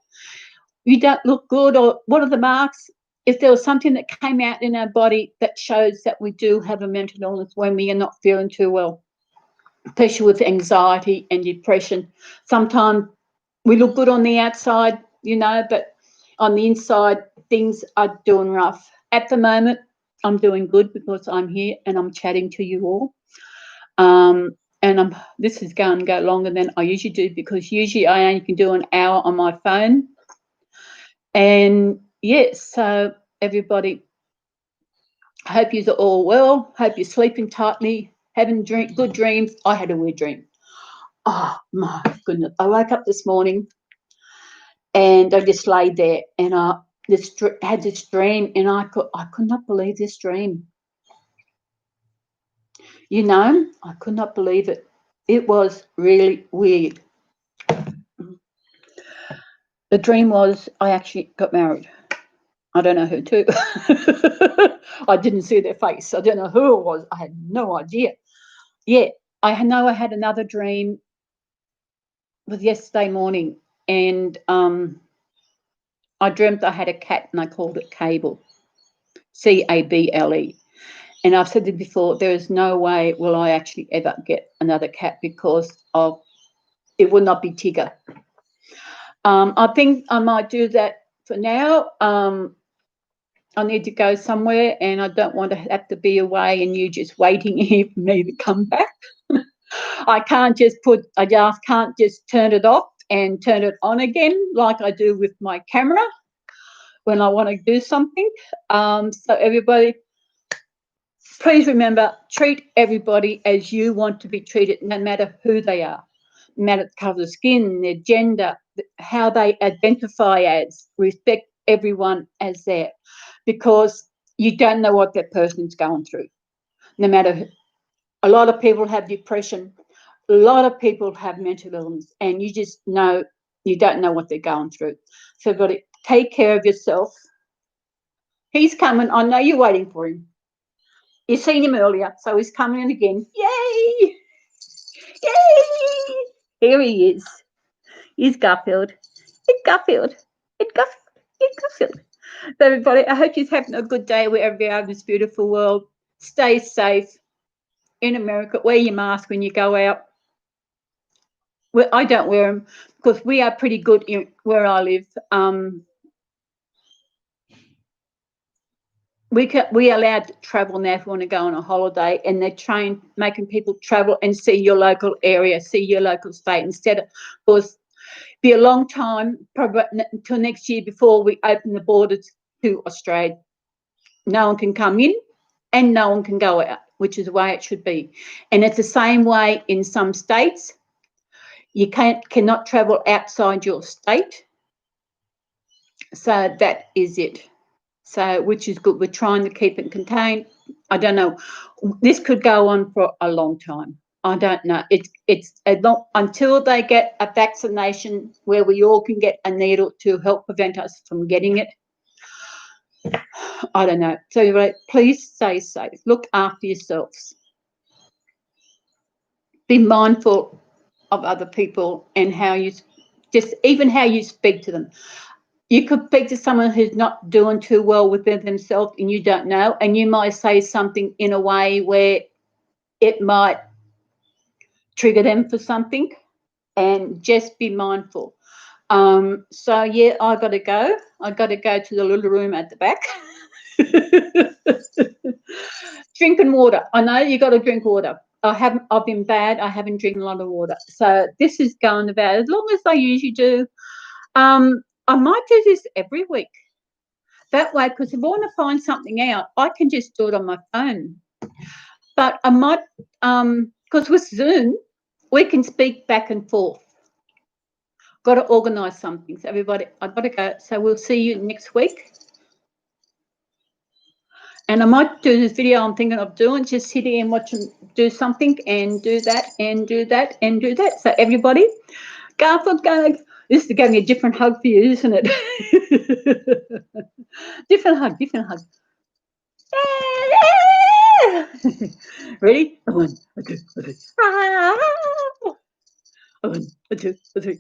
you don't look good, or what are the marks? If there was something that came out in our body that shows that we do have a mental illness when we are not feeling too well, especially with anxiety and depression. Sometimes we look good on the outside, you know, but on the inside, things are doing rough. At the moment, I'm doing good because I'm here and I'm chatting to you all. And this is going to go longer than I usually do because usually I only can do an hour on my phone. And yes, so everybody, I hope you're all well. Hope you're sleeping tightly, having good dreams. I had a weird dream. Oh my goodness! I woke up this morning And I just laid there, and I had this dream, and I could not believe this dream. You know, I could not believe it. It was really weird. The dream was I actually got married. I don't know who to. I didn't see their face. I don't know who it was. I had no idea. Yeah, I know I had another dream. It was yesterday morning, and I dreamt I had a cat, and I called it Cable, Cable. And I've said it before, there is no way will I actually ever get another cat because it would not be Tigger. I think I might do that for now. I need to go somewhere, and I don't want to have to be away and you just waiting here for me to come back. I just can't just turn it off and turn it on again like I do with my camera when I want to do something. So everybody, please remember, treat everybody as you want to be treated, no matter who they are, no matter the colour of skin, their gender, how they identify as. Respect everyone as that, because you don't know what that person's going through. No matter who. A lot of people have depression. A lot of people have mental illness, and you don't know what they're going through. So, everybody, take care of yourself. He's coming. I know you're waiting for him. You've seen him earlier, so he's coming in again. Yay! Yay! Here he is. He's Garfield. It's Garfield. It's Garfield. It's Garfield. So, everybody, I hope you're having a good day wherever you are in this beautiful world. Stay safe. In America, wear your mask when you go out. Well, I don't wear them because we are pretty good where I live. We are allowed to travel now if we want to go on a holiday, and they're making people travel and see your local area, see your local state instead of, because be a long time, probably until next year before we open the borders to Australia. No one can come in and no one can go out, which is the way it should be. And it's the same way in some states. You cannot travel outside your state. So that is it. So, which is good. We're trying to keep it contained. I don't know. This could go on for a long time. I don't know. It's until they get a vaccination where we all can get a needle to help prevent us from getting it. I don't know. So please stay safe. Look after yourselves. Be mindful of other people and how you speak to them. You could speak to someone who's not doing too well within themselves and you don't know, and you might say something in a way where it might trigger them for something, and just be mindful. So, yeah, I got to go. I got to go to the little room at the back. Drinking water. I know you got to drink water. I've been bad. I haven't drinking a lot of water. So this is going about as long as I usually do. I might do this every week. That way, because if I want to find something out, I can just do it on my phone. But I might, because with Zoom, we can speak back and forth. Got to organise something. So everybody, I've got to go. So we'll see you next week. And I might do this video I'm thinking of doing, just sit here and watch them do something and do that and do that and do that. So everybody, Garfield, this is going to be a different hug for you, isn't it? Different hug, different hug. Ready? One, two, three. One, two, three.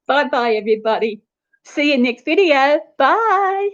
Bye-bye, everybody. See you next video. Bye.